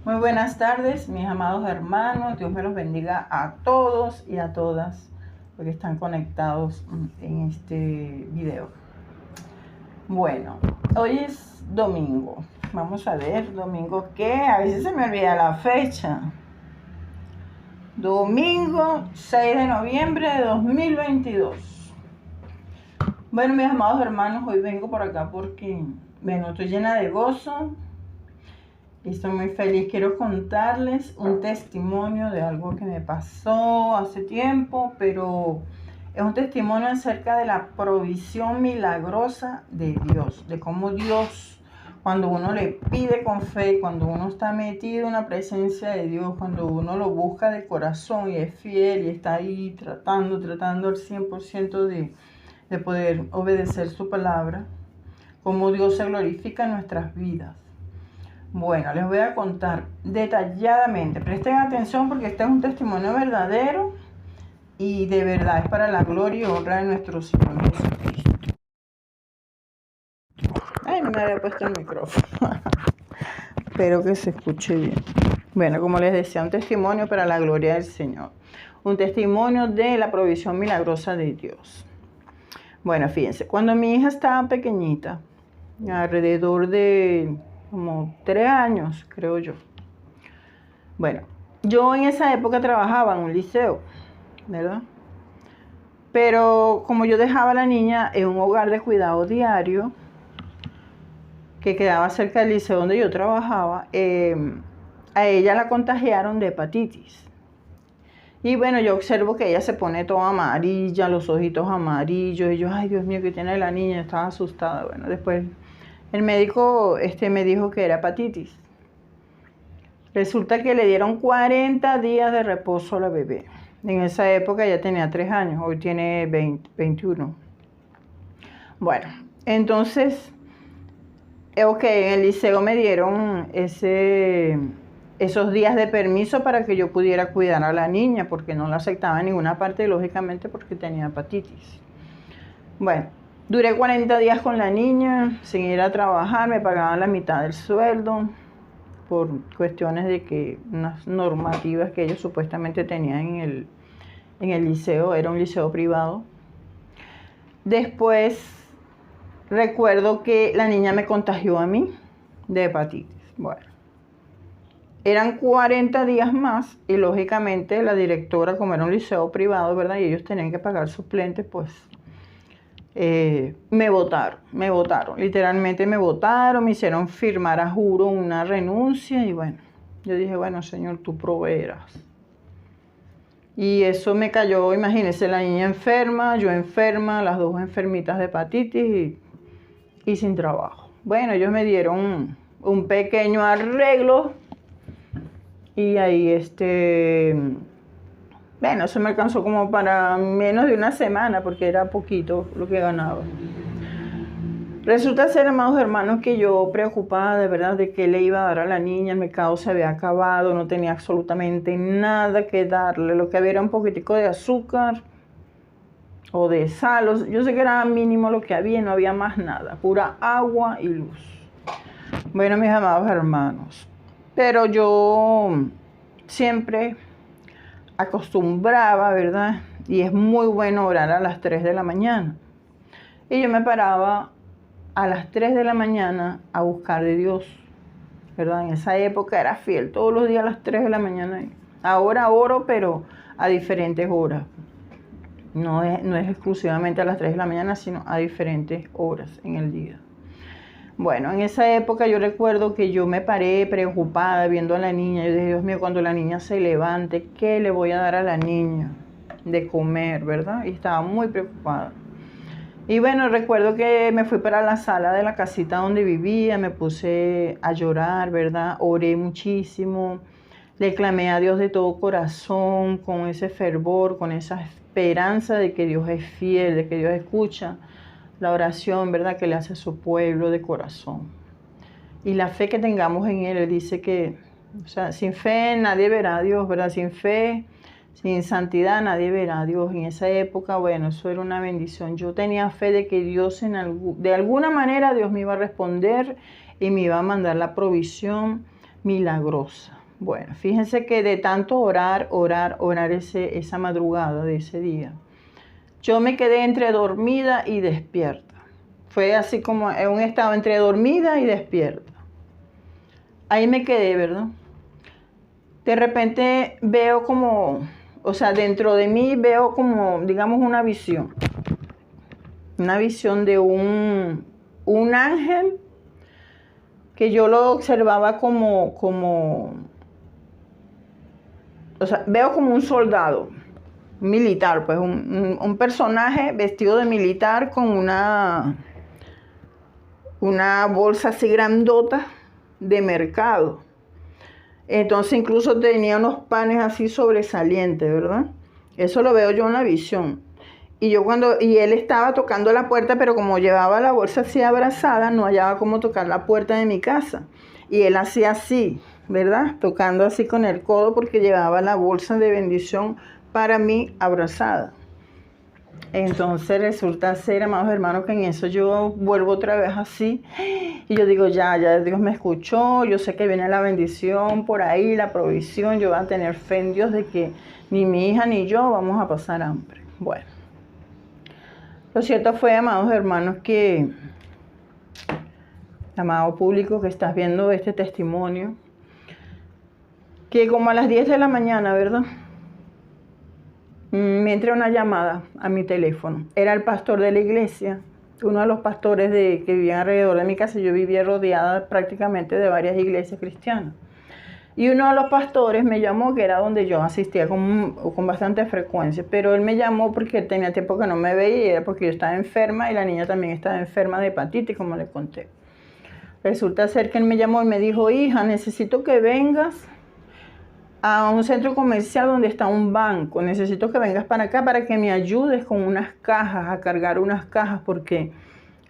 Muy buenas tardes, mis amados hermanos. Dios me los bendiga a todos y a todas los que están conectados en este video. Bueno, hoy es domingo. Vamos a ver, domingo qué. A veces se me olvida la fecha. Domingo 6 de noviembre de 2022. Bueno, mis amados hermanos, hoy vengo por acá porque, bueno, estoy llena de gozo. Y estoy muy feliz. Quiero contarles un testimonio de algo que me pasó hace tiempo, pero es un testimonio acerca de la provisión milagrosa de Dios, de cómo Dios, cuando uno le pide con fe, cuando uno está metido en la presencia de Dios, cuando uno lo busca de corazón y es fiel y está ahí tratando al 100% de poder obedecer su palabra, cómo Dios se glorifica en nuestras vidas. Bueno, les voy a contar detalladamente. Presten atención porque este es un testimonio verdadero y de verdad es para la gloria y honra de nuestro Señor Jesucristo. Ay, no me había puesto el micrófono. Espero que se escuche bien. Bueno, como les decía, un testimonio para la gloria del Señor. Un testimonio de la provisión milagrosa de Dios. Bueno, fíjense, cuando mi hija estaba pequeñita, alrededor de como 3 años, creo yo. Bueno, yo en esa época trabajaba en un liceo, ¿verdad? Pero como yo dejaba a la niña en un hogar de cuidado diario, que quedaba cerca del liceo donde yo trabajaba, a ella la contagiaron de hepatitis. Y bueno, yo observo que ella se pone toda amarilla, los ojitos amarillos, y yo, ay Dios mío, ¿qué tiene la niña? Estaba asustada. Bueno, después el médico me dijo que era hepatitis. Resulta que le dieron 40 días de reposo a la bebé. En esa época ella tenía 3 años, hoy tiene 21. Bueno, entonces, ok, en el liceo me dieron esos días de permiso para que yo pudiera cuidar a la niña, porque no la aceptaba en ninguna parte, lógicamente, porque tenía hepatitis. Bueno, duré 40 días con la niña, sin ir a trabajar, me pagaban la mitad del sueldo, por cuestiones de que unas normativas que ellos supuestamente tenían en el liceo, era un liceo privado. Después recuerdo que la niña me contagió a mí de hepatitis. Bueno, eran 40 días más y lógicamente la directora, como era un liceo privado, ¿verdad? Y ellos tenían que pagar suplentes, pues me votaron, literalmente me votaron, me hicieron firmar a juro una renuncia y bueno, yo dije, bueno, Señor, tú proveerás. Y eso me cayó, imagínense, la niña enferma, yo enferma, las dos enfermitas de hepatitis y sin trabajo. Bueno, ellos me dieron un pequeño arreglo y ahí bueno, eso me alcanzó como para menos de una semana porque era poquito lo que ganaba. Resulta ser, amados hermanos, que yo preocupada de verdad de qué le iba a dar a la niña, el mercado se había acabado, no tenía absolutamente nada que darle, lo que había era un poquitico de azúcar o de sal, yo sé que era mínimo lo que había, no había más nada, pura agua y luz. Bueno, mis amados hermanos, pero yo siempre acostumbraba, ¿verdad? Y es muy bueno orar a las 3 de la mañana. Y yo me paraba a las 3 de la mañana a buscar de Dios, ¿verdad? En esa época era fiel, todos los días a las 3 de la mañana. Ahora oro, pero a diferentes horas. No es exclusivamente a las 3 de la mañana, sino a diferentes horas en el día. Bueno, en esa época yo recuerdo que yo me paré preocupada viendo a la niña. Yo dije, Dios mío, cuando la niña se levante, ¿qué le voy a dar a la niña de comer, verdad? Y estaba muy preocupada. Y bueno, recuerdo que me fui para la sala de la casita donde vivía, me puse a llorar, ¿verdad? Oré muchísimo, le clamé a Dios de todo corazón, con ese fervor, con esa esperanza de que Dios es fiel, de que Dios escucha la oración, ¿verdad?, que le hace a su pueblo de corazón. Y la fe que tengamos en Él, Él dice que, o sea, sin fe nadie verá a Dios, ¿verdad? Sin fe, sin santidad nadie verá a Dios. En esa época, bueno, eso era una bendición. Yo tenía fe de que Dios, de alguna manera, Dios me iba a responder y me iba a mandar la provisión milagrosa. Bueno, fíjense que de tanto orar esa madrugada de ese día, yo me quedé entre dormida y despierta. Fue así como en un estado entre dormida y despierta. Ahí me quedé, ¿verdad? De repente veo como, o sea, dentro de mí veo como, digamos, una visión de un ángel que yo lo observaba como, o sea, veo como un soldado, un militar, pues un personaje vestido de militar con una bolsa así grandota de mercado. Entonces incluso tenía unos panes así sobresalientes, ¿verdad? Eso lo veo yo en la visión. Y él estaba tocando la puerta, pero como llevaba la bolsa así abrazada, no hallaba cómo tocar la puerta de mi casa. Y él hacía así, ¿verdad? Tocando así con el codo porque llevaba la bolsa de bendición para mí abrazada. Entonces resulta ser, amados hermanos, que en eso yo vuelvo otra vez así y yo digo, ya Dios me escuchó, yo sé que viene la bendición por ahí, la provisión, yo voy a tener fe en Dios de que ni mi hija ni yo vamos a pasar hambre. Bueno, lo cierto fue, amados hermanos, que, amado público que estás viendo este testimonio, que como a las 10 de la mañana, ¿verdad? Me entró una llamada a mi teléfono. Era el pastor de la iglesia, uno de los pastores que vivían alrededor de mi casa. Yo vivía rodeada prácticamente de varias iglesias cristianas. Y uno de los pastores me llamó, que era donde yo asistía con bastante frecuencia. Pero él me llamó porque tenía tiempo que no me veía y era porque yo estaba enferma y la niña también estaba enferma de hepatitis, como le conté. Resulta ser que él me llamó y me dijo, hija, necesito que vengas a un centro comercial donde está un banco. Necesito que vengas para acá para que me ayudes con unas cajas, a cargar unas cajas, porque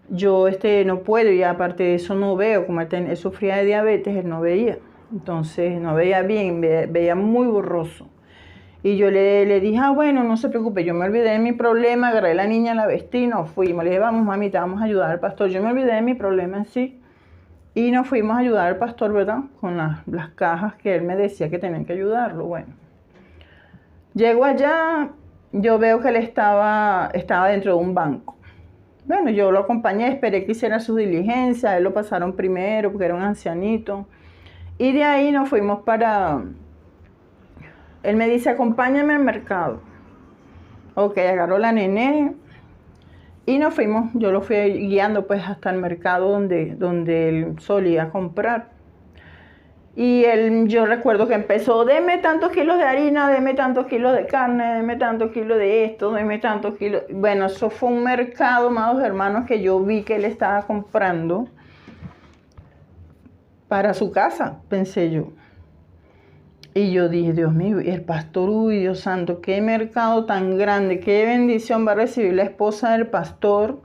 yo no puedo y aparte de eso no veo. Como él sufría de diabetes, él no veía. Entonces no veía bien, veía muy borroso. Y yo le dije, bueno, no se preocupe, yo me olvidé de mi problema, agarré a la niña, la vestí, nos fuimos. Le dije, vamos mamita, vamos a ayudar al pastor. Yo me olvidé de mi problema en sí. Y nos fuimos a ayudar al pastor, ¿verdad? Con las cajas que él me decía que tenían que ayudarlo. Bueno, llego allá, yo veo que él estaba dentro de un banco. Bueno, yo lo acompañé, esperé que hiciera su diligencia, él lo pasaron primero porque era un ancianito. Y de ahí nos fuimos él me dice, acompáñame al mercado. Ok, agarró la nené. Y nos fuimos, yo lo fui guiando pues hasta el mercado donde él solía comprar. Y yo recuerdo que empezó, deme tantos kilos de harina, deme tantos kilos de carne, deme tantos kilos de esto, deme tantos kilos. Bueno, eso fue un mercado, amados hermanos, que yo vi que él estaba comprando para su casa, pensé yo. Y yo dije, Dios mío, y el pastor, uy, Dios santo, qué mercado tan grande, qué bendición va a recibir la esposa del pastor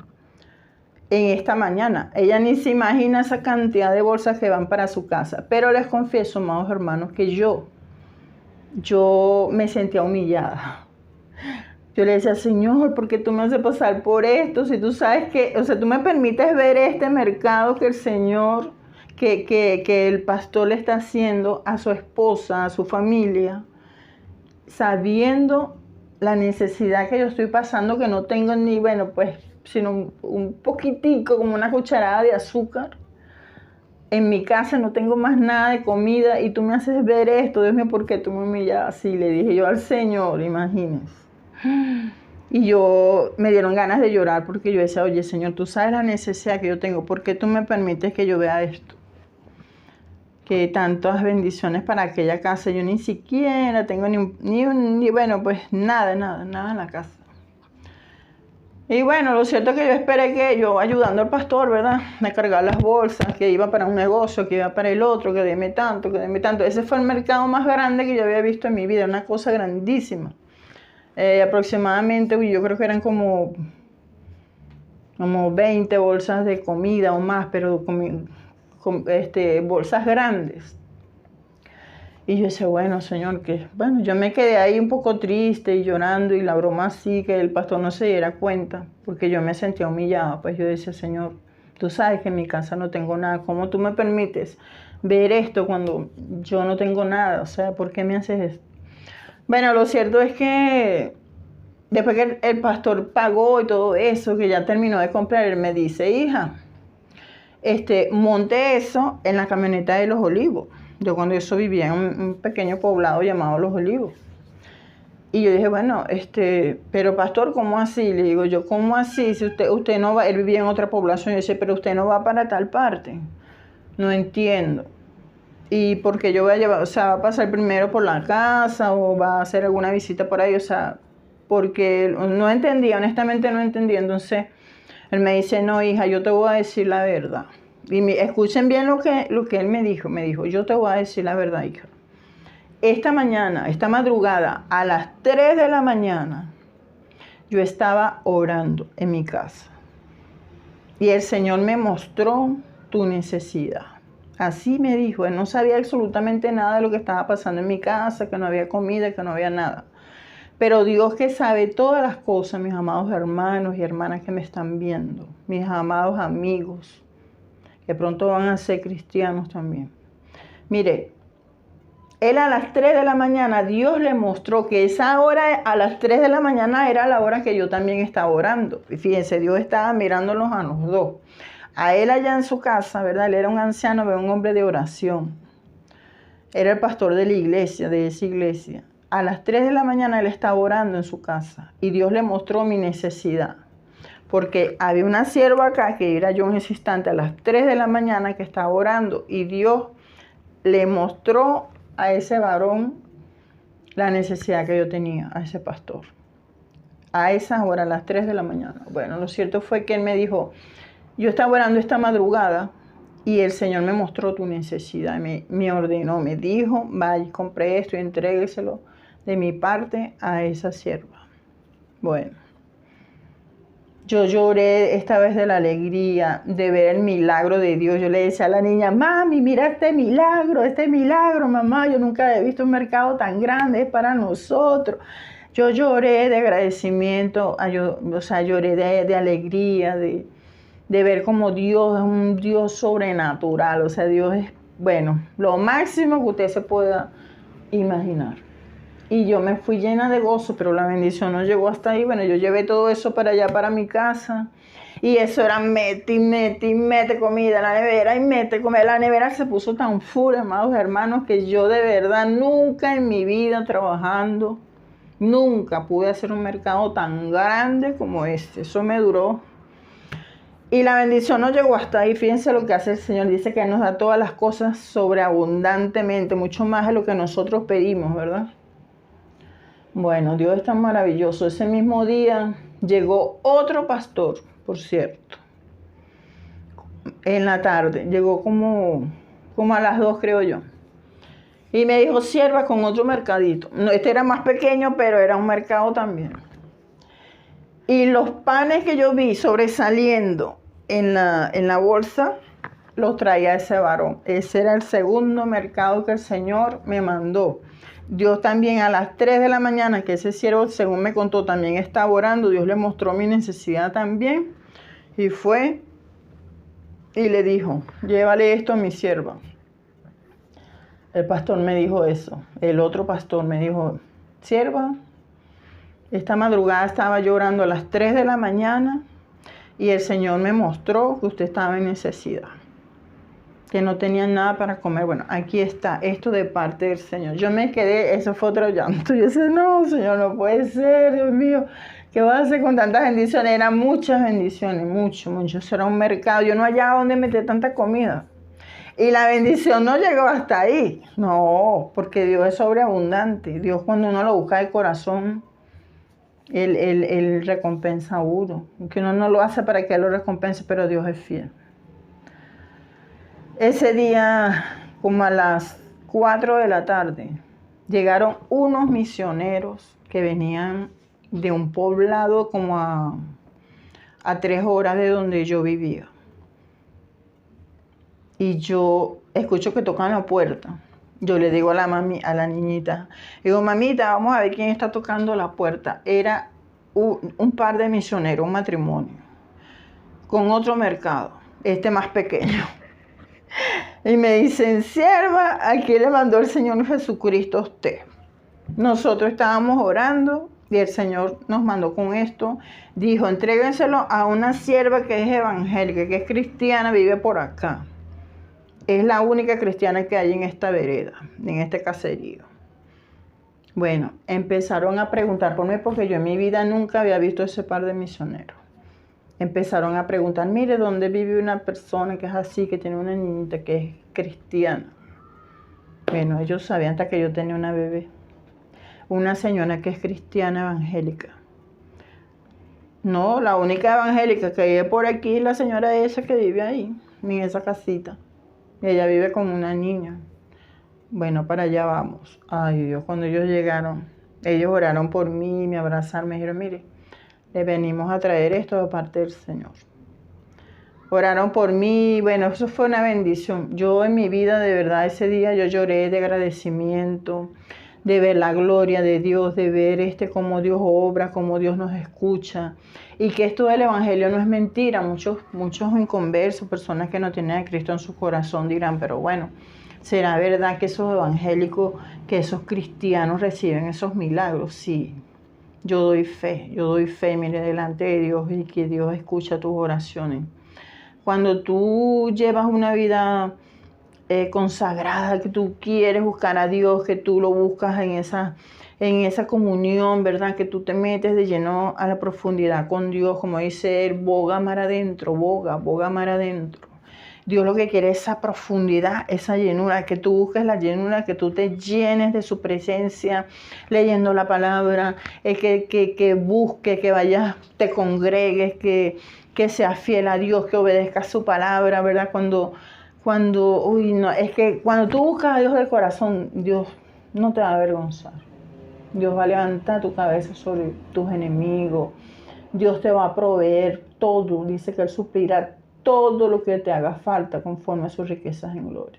en esta mañana. Ella ni se imagina esa cantidad de bolsas que van para su casa. Pero les confieso, amados hermanos, que yo me sentía humillada. Yo le decía, Señor, ¿por qué tú me haces pasar por esto? Si tú sabes que, o sea, tú me permites ver este mercado que el Señor... Que el pastor le está haciendo a su esposa, a su familia, sabiendo la necesidad que yo estoy pasando, que no tengo ni, bueno, pues, sino un poquitico, como una cucharada de azúcar. En mi casa no tengo más nada de comida y tú me haces ver esto, Dios mío, ¿por qué tú me humillas así? Le dije yo al Señor, imagínense. Y me dieron ganas de llorar porque yo decía, oye, Señor, tú sabes la necesidad que yo tengo, ¿por qué tú me permites que yo vea esto? Que tantas bendiciones para aquella casa, yo ni siquiera tengo ni bueno, pues nada en la casa. Y bueno, lo cierto es que yo esperé que yo ayudando al pastor, ¿verdad? A cargar las bolsas, que iba para un negocio, que iba para el otro, que deme tanto, que deme tanto. Ese fue el mercado más grande que yo había visto en mi vida, una cosa grandísima. Aproximadamente, yo creo que eran como 20 bolsas de comida o más, pero bolsas grandes. Y yo decía, bueno, Señor, bueno, yo me quedé ahí un poco triste y llorando y la broma así, que el pastor no se diera cuenta, porque yo me sentía humillada. Pues yo decía, Señor, Tú sabes que en mi casa no tengo nada. ¿Cómo tú me permites ver esto cuando yo no tengo nada? O sea, ¿por qué me haces esto? Bueno, lo cierto es que después que el pastor pagó y todo eso, que ya terminó de comprar, él me dice, hija, monte eso en la camioneta de Los Olivos. Yo cuando eso vivía en un pequeño poblado llamado Los Olivos. Y yo dije, bueno, pero pastor, ¿cómo así? Le digo yo, ¿cómo así? Si usted no va, él vivía en otra población. Yo dice, pero usted no va para tal parte. No entiendo. Y porque yo voy a llevar, o sea, va a pasar primero por la casa o va a hacer alguna visita por ahí, o sea, porque no entendía, honestamente no entendía. Entonces, él me dice, no, hija, yo te voy a decir la verdad. Y escuchen bien lo que él me dijo, yo te voy a decir la verdad, hija. Esta madrugada, a las 3 de la mañana, yo estaba orando en mi casa. Y el Señor me mostró tu necesidad. Así me dijo, él no sabía absolutamente nada de lo que estaba pasando en mi casa, que no había comida, que no había nada. Pero Dios que sabe todas las cosas, mis amados hermanos y hermanas que me están viendo, mis amados amigos, que pronto van a ser cristianos también. Mire, él a las 3 de la mañana, Dios le mostró que esa hora, a las 3 de la mañana, era la hora que yo también estaba orando. Y fíjense, Dios estaba mirándolos a los dos. A él allá en su casa, ¿verdad? Él era un anciano, pero un hombre de oración. Era el pastor de la iglesia, de esa iglesia. A las 3 de la mañana él estaba orando en su casa. Y Dios le mostró mi necesidad. Porque había una sierva acá, que era yo en ese instante, a las 3 de la mañana, que estaba orando. Y Dios le mostró a ese varón la necesidad que yo tenía, a ese pastor. A esa hora, a las 3 de la mañana. Bueno, lo cierto fue que él me dijo, yo estaba orando esta madrugada y el Señor me mostró tu necesidad, me ordenó, me dijo, vaya, compré esto y entrégueselo de mi parte a esa sierva. Bueno, yo lloré esta vez de la alegría de ver el milagro de Dios. Yo le decía a la niña, mami, mira este milagro, mamá. Yo nunca he visto un mercado tan grande, es para nosotros. Yo lloré de agradecimiento, o sea, lloré de alegría, de ver como Dios es un Dios sobrenatural. O sea, Dios es, bueno, lo máximo que usted se pueda imaginar. Y yo me fui llena de gozo, pero la bendición no llegó hasta ahí. Bueno, yo llevé todo eso para allá, para mi casa. Y eso era mete comida en la nevera y mete comida. La nevera se puso tan full, amados hermanos, que yo de verdad nunca en mi vida trabajando, nunca pude hacer un mercado tan grande como este. Eso me duró. Y la bendición no llegó hasta ahí. Fíjense lo que hace el Señor. Dice que nos da todas las cosas sobreabundantemente, mucho más de lo que nosotros pedimos, ¿verdad? Bueno, Dios es tan maravilloso. Ese mismo día llegó otro pastor, por cierto, en la tarde. Llegó como a las 2, creo yo. Y me dijo, sierva, con otro mercadito. No, este era más pequeño, pero era un mercado también. Y los panes que yo vi sobresaliendo en la bolsa, los traía ese varón. Ese era el segundo mercado que el Señor me mandó. Dios también a las 3 de la mañana, que ese siervo, según me contó, también estaba orando. Dios le mostró mi necesidad también. Y fue y le dijo, llévale esto a mi sierva. El pastor me dijo eso. El otro pastor me dijo, sierva, esta madrugada estaba yo orando a las 3 de la mañana y el Señor me mostró que usted estaba en necesidad, que no tenían nada para comer. Bueno, aquí está, esto de parte del Señor. Yo me quedé, eso fue otro llanto. Yo decía, no, Señor, no puede ser, Dios mío, ¿qué vas a hacer con tantas bendiciones? Eran muchas bendiciones, mucho. Eso era un mercado. Yo no hallaba dónde meter tanta comida. Y la bendición no llegó hasta ahí. No, porque Dios es sobreabundante. Dios, cuando uno lo busca de corazón, Él recompensa a uno. Que uno no lo hace para que Él lo recompense, pero Dios es fiel. Ese día, como a las 4 de la tarde, llegaron unos misioneros que venían de un poblado como a 3 horas de donde yo vivía. Y yo escucho que tocan la puerta. Yo le digo a la niñita, digo, mamita, vamos a ver quién está tocando la puerta. Era un par de misioneros, un matrimonio, con otro mercado. este más pequeño. Y me dicen, sierva, aquí le mandó el Señor Jesucristo a usted. Nosotros estábamos orando y el Señor nos mandó con esto. Dijo, entréguenselo a una sierva que es evangélica, que es cristiana, vive por acá. Es la única cristiana que hay en esta vereda, en este caserío. Bueno, empezaron a preguntar por mí porque yo en mi vida nunca había visto ese par de misioneros. Empezaron a preguntar, mire, ¿dónde vive una persona que es así, que tiene una niñita que es cristiana? Bueno, ellos sabían hasta que yo tenía una bebé. Una señora que es cristiana evangélica. No, la única evangélica que vive por aquí es la señora esa que vive ahí, en esa casita. Y ella vive con una niña. Bueno, para allá vamos. Ay Dios, cuando ellos llegaron, ellos oraron por mí, me abrazaron, me dijeron, mire, le venimos a traer esto de parte del Señor. Oraron por mí, bueno, eso fue una bendición. Yo en mi vida, de verdad, ese día yo lloré de agradecimiento, de ver la gloria de Dios, de ver cómo Dios obra, cómo Dios nos escucha. Y que esto del evangelio no es mentira. Muchos inconversos, personas que no tienen a Cristo en su corazón dirán, pero bueno, ¿será verdad que esos evangélicos, que esos cristianos reciben esos milagros? Sí. Yo doy fe, mire, delante de Dios y que Dios escucha tus oraciones. Cuando tú llevas una vida consagrada, que tú quieres buscar a Dios, que tú lo buscas en esa comunión, ¿verdad? Que tú te metes de lleno a la profundidad con Dios, como dice él, boga mar adentro, boga mar adentro. Dios lo que quiere es esa profundidad, esa llenura, que tú busques la llenura, que tú te llenes de su presencia, leyendo la palabra, que busques, que vayas, te congregues, que seas fiel a Dios, que obedezcas su palabra, ¿verdad? Cuando tú buscas a Dios del corazón, Dios no te va a avergonzar. Dios va a levantar tu cabeza sobre tus enemigos. Dios te va a proveer todo. Dice que Él suplirá todo lo que te haga falta conforme a sus riquezas en gloria.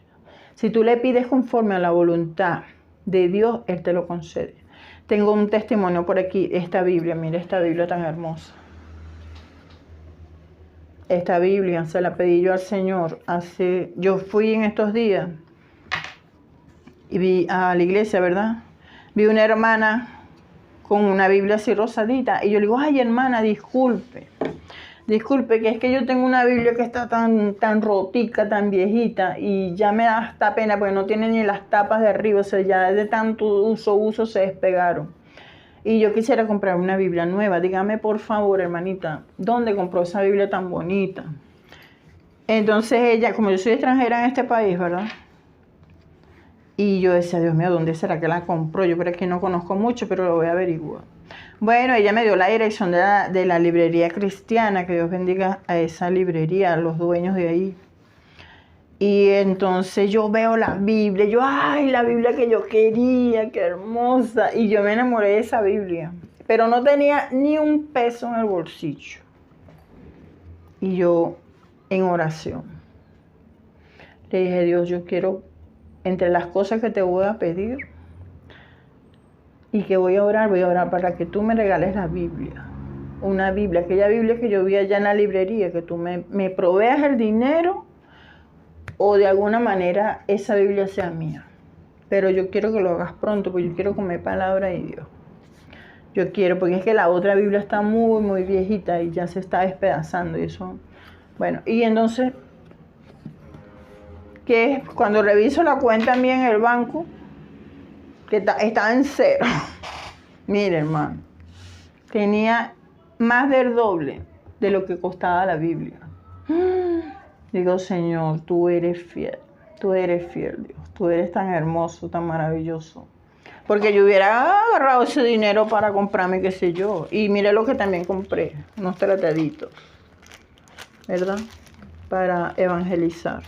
Si tú le pides conforme a la voluntad de Dios, Él te lo concede. Tengo un testimonio por aquí, esta Biblia, mira esta Biblia tan hermosa. Esta Biblia se la pedí yo al Señor yo fui en estos días y vi a la iglesia, ¿verdad? Vi una hermana con una Biblia así rosadita y yo le digo, ay hermana, disculpe, que es que yo tengo una Biblia que está tan rotica, tan viejita y ya me da hasta pena porque no tiene ni las tapas de arriba, o sea, ya de tanto uso se despegaron. Y yo quisiera comprar una Biblia nueva. Dígame, por favor, hermanita, ¿dónde compró esa Biblia tan bonita? Entonces ella, como yo soy extranjera en este país, ¿verdad? Y yo decía, Dios mío, ¿dónde será que la compró? Yo por aquí no conozco mucho, pero lo voy a averiguar. Bueno, ella me dio la dirección de la librería cristiana, que Dios bendiga a esa librería, a los dueños de ahí. Y entonces yo veo la Biblia, ay, la Biblia que yo quería, qué hermosa. Y yo me enamoré de esa Biblia, pero no tenía ni un peso en el bolsillo. Y yo, en oración, le dije, Dios, yo quiero, entre las cosas que te voy a pedir y que voy a orar para que tú me regales la Biblia. Una Biblia, aquella Biblia que yo vi allá en la librería, que tú me proveas el dinero o de alguna manera esa Biblia sea mía. Pero yo quiero que lo hagas pronto, porque yo quiero comer palabra de Dios. Yo quiero, porque es que la otra Biblia está muy, muy viejita y ya se está despedazando y eso. Bueno, y entonces, que cuando reviso la cuenta mía en el banco, que estaba en cero. Mire, hermano, tenía más del doble de lo que costaba la Biblia. Digo, Señor, tú eres fiel, Dios, tú eres tan hermoso, tan maravilloso. Porque yo hubiera agarrado ese dinero para comprarme, qué sé yo. Y mire lo que también compré, unos trataditos, ¿verdad? Para evangelizar.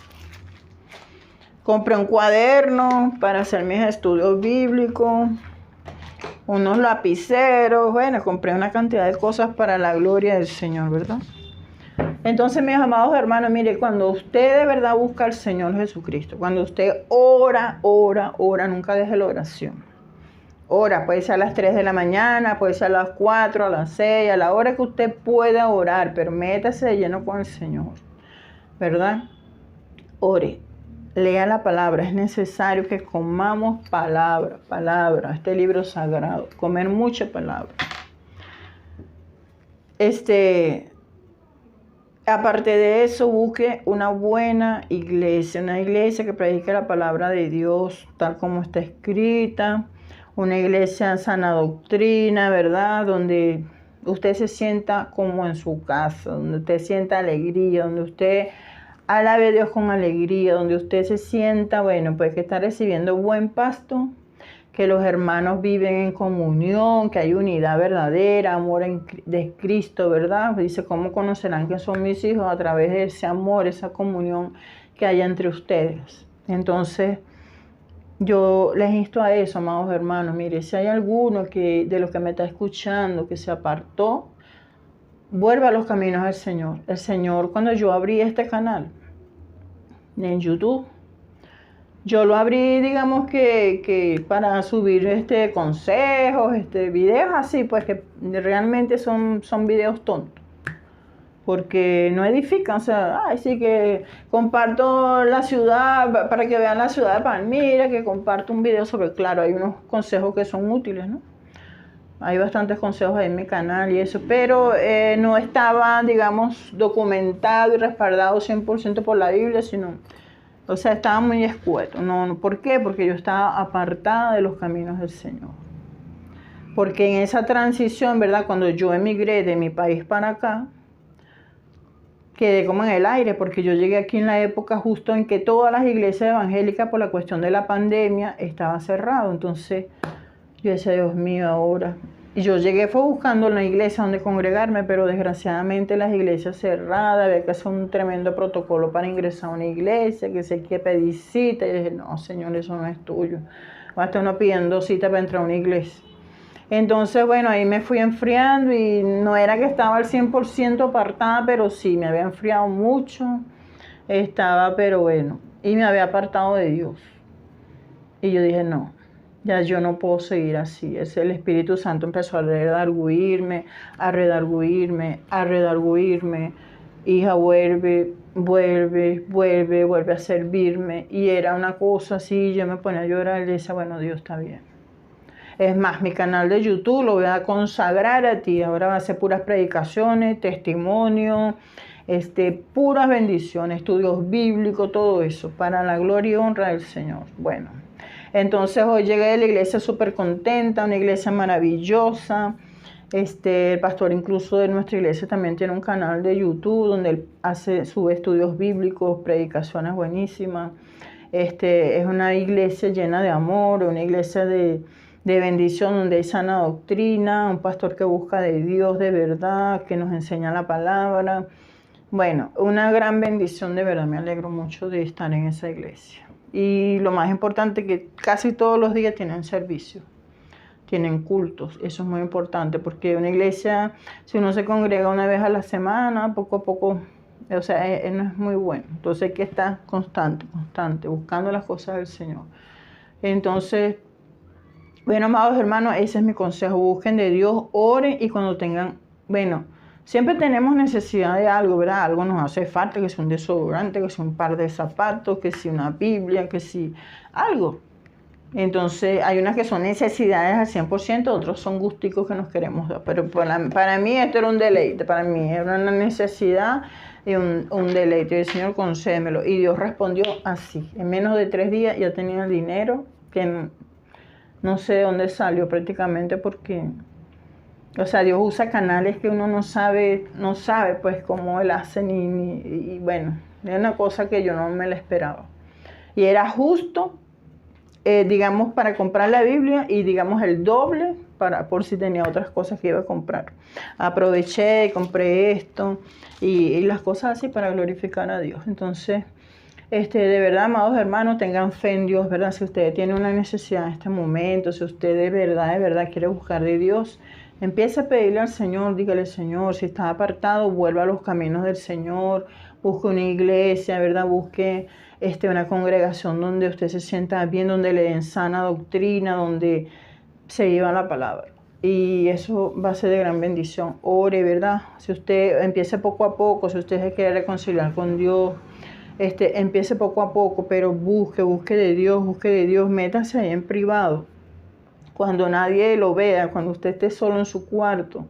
Compré un cuaderno para hacer mis estudios bíblicos, unos lapiceros, bueno, compré una cantidad de cosas para la gloria del Señor, ¿verdad? Entonces, mis amados hermanos, mire, cuando usted de verdad busca al Señor Jesucristo, cuando usted ora, nunca deje la oración. Ora, puede ser a las 3 de la mañana, puede ser a las 4, a las 6, a la hora que usted pueda orar, pero métase de lleno con el Señor. ¿verdad? Ore, lea la palabra. Es necesario que comamos palabra, este libro sagrado, comer mucha palabra. Aparte de eso, busque una buena iglesia, una iglesia que predique la palabra de Dios tal como está escrita, una iglesia sana doctrina, ¿verdad? Donde usted se sienta como en su casa, donde usted sienta alegría, donde usted alabe a Dios con alegría, donde usted se sienta, bueno, pues que está recibiendo buen pasto, que los hermanos viven en comunión, que hay unidad verdadera, amor de Cristo, ¿verdad? Dice, ¿cómo conocerán que son mis hijos? A través de ese amor, esa comunión que hay entre ustedes. Entonces, yo les insto a eso, amados hermanos. Mire, si hay alguno de los que me está escuchando que se apartó, vuelva a los caminos del Señor. El Señor, cuando yo abrí este canal en YouTube, yo lo abrí, digamos que para subir consejos, videos así, pues que realmente son videos tontos, porque no edifican. O sea, ay, sí que comparto la ciudad, para que vean la ciudad de Palmira, que comparto un video sobre, claro, hay unos consejos que son útiles, ¿no? Hay bastantes consejos ahí en mi canal y eso, pero no estaba, digamos, documentado y respaldado 100% por la Biblia, sino... O sea, estaba muy escueto. No, ¿por qué? Porque yo estaba apartada de los caminos del Señor. Porque en esa transición, ¿verdad? Cuando yo emigré de mi país para acá, quedé como en el aire, porque yo llegué aquí en la época justo en que todas las iglesias evangélicas, por la cuestión de la pandemia, estaba cerrado. Entonces, yo decía, Dios mío, ahora... Y yo llegué, fue buscando una iglesia donde congregarme, pero desgraciadamente las iglesias cerradas, había que hacer un tremendo protocolo para ingresar a una iglesia, que se que pedir cita. Y dije, no, Señor, eso no es tuyo. Va a estar uno pidiendo cita para entrar a una iglesia. Entonces, bueno, ahí me fui enfriando y no era que estaba al 100% apartada, pero sí, me había enfriado mucho. Estaba, pero bueno, y me había apartado de Dios. Y yo dije, no. Ya yo no puedo seguir así. El Espíritu Santo empezó a redarguirme. Hija, vuelve a servirme. Y era una cosa así, yo me ponía a llorar y decía, bueno, Dios está bien. Es más, mi canal de YouTube lo voy a consagrar a ti. Ahora va a ser puras predicaciones, testimonios, puras bendiciones, estudios bíblicos, todo eso, para la gloria y honra del Señor. Bueno. Entonces hoy llegué de la iglesia súper contenta, una iglesia maravillosa. El pastor incluso de nuestra iglesia también tiene un canal de YouTube donde él sube estudios bíblicos, predicaciones buenísimas. Es una iglesia llena de amor, una iglesia de bendición donde hay sana doctrina, un pastor que busca de Dios de verdad, que nos enseña la palabra. Bueno, una gran bendición, de verdad, me alegro mucho de estar en esa iglesia. Y lo más importante, que casi todos los días tienen servicio, tienen cultos. Eso es muy importante, porque una iglesia, si uno se congrega una vez a la semana, poco a poco, o sea, no es muy bueno. Entonces hay que estar constante, buscando las cosas del Señor. Entonces, bueno, amados hermanos, ese es mi consejo. Busquen de Dios, oren, y cuando tengan, bueno, siempre tenemos necesidad de algo, ¿verdad? Algo nos hace falta, que sea un desodorante, que sea un par de zapatos, que sea una Biblia, que sea algo. Entonces, hay unas que son necesidades al 100%, otros son gusticos que nos queremos dar. Pero para mí esto era un deleite, para mí era una necesidad y un deleite. Y el Señor, concédemelo. Y Dios respondió así. En menos de 3 días ya tenía el dinero, que no sé de dónde salió prácticamente, porque... O sea, Dios usa canales que uno no sabe pues cómo Él hace, y bueno, es una cosa que yo no me la esperaba. Y era justo, digamos, para comprar la Biblia, y digamos el doble por si tenía otras cosas que iba a comprar. Aproveché y compré esto y las cosas así para glorificar a Dios. Entonces, de verdad, amados hermanos, tengan fe en Dios, ¿verdad? Si usted tiene una necesidad en este momento, si usted de verdad quiere buscar de Dios, empiece a pedirle al Señor, dígale, Señor, si está apartado, vuelva a los caminos del Señor, busque una iglesia, ¿verdad? Busque una congregación donde usted se sienta bien, donde le den sana doctrina, donde se lleva la palabra. Y eso va a ser de gran bendición. Ore, ¿verdad? Si usted empiece poco a poco, si usted se quiere reconciliar con Dios, empiece poco a poco, pero busque de Dios, métase ahí en privado. Cuando nadie lo vea, cuando usted esté solo en su cuarto,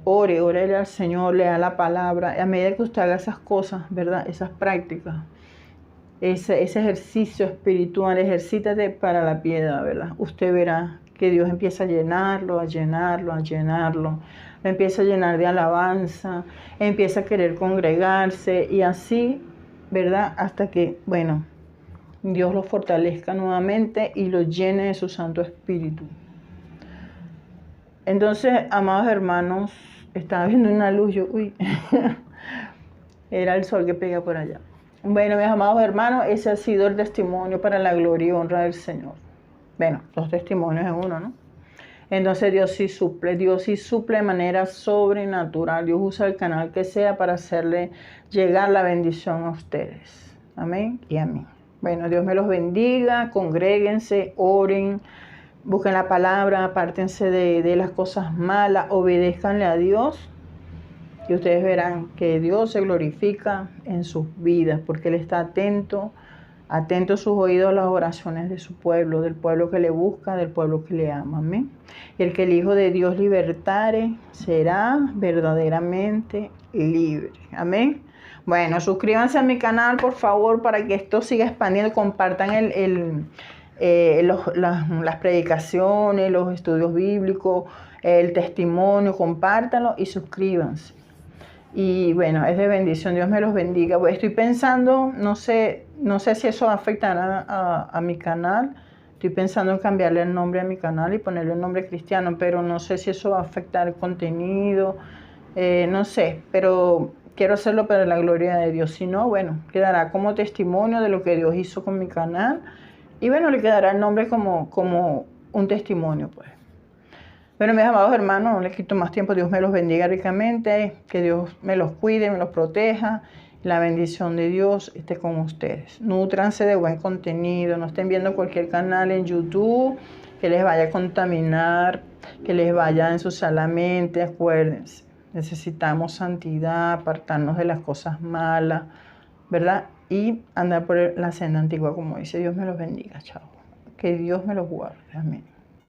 órele al Señor, lea la palabra. A medida que usted haga esas cosas, ¿verdad? Esas prácticas, ese ejercicio espiritual, ejercítate para la piedad, ¿verdad? Usted verá que Dios empieza a llenarlo, a llenarlo, a llenarlo. Lo empieza a llenar de alabanza, empieza a querer congregarse y así, ¿verdad? Hasta que, bueno, Dios lo fortalezca nuevamente y lo llene de su Santo Espíritu. Entonces, amados hermanos, estaba viendo una luz, era el sol que pega por allá. Bueno, mis amados hermanos, ese ha sido el testimonio para la gloria y honra del Señor. Bueno, 2 testimonios en uno, ¿no? Entonces Dios sí suple de manera sobrenatural. Dios usa el canal que sea para hacerle llegar la bendición a ustedes. Amén y amén. Bueno, Dios me los bendiga, congréguense, oren, busquen la palabra, apártense de las cosas malas, obedézcanle a Dios. Y ustedes verán que Dios se glorifica en sus vidas, porque Él está atento sus oídos a las oraciones de su pueblo, del pueblo que le busca, del pueblo que le ama. Amén. Y el que el Hijo de Dios libertare será verdaderamente libre. Amén. Bueno, suscríbanse a mi canal, por favor, para que esto siga expandiendo. Compartan las predicaciones, los estudios bíblicos, el testimonio, compártanlo y suscríbanse. Y bueno, es de bendición, Dios me los bendiga. Estoy pensando, no sé si eso va a afectar a mi canal. Estoy pensando en cambiarle el nombre a mi canal y ponerle un nombre cristiano, pero no sé si eso va a afectar el contenido, no sé, pero quiero hacerlo para la gloria de Dios. Si no, bueno, quedará como testimonio de lo que Dios hizo con mi canal y bueno, le quedará el nombre como un testimonio, pues. Bueno, mis amados hermanos, no les quito más tiempo. Dios me los bendiga ricamente, que Dios me los cuide, me los proteja. La bendición de Dios esté con ustedes. Nútranse de buen contenido, no estén viendo cualquier canal en YouTube que les vaya a contaminar, que les vaya a ensuciar la mente. Acuérdense, necesitamos santidad, apartarnos de las cosas malas, ¿verdad? Y andar por la senda antigua, como dice. Dios me los bendiga, chao. Que Dios me los guarde. Amén.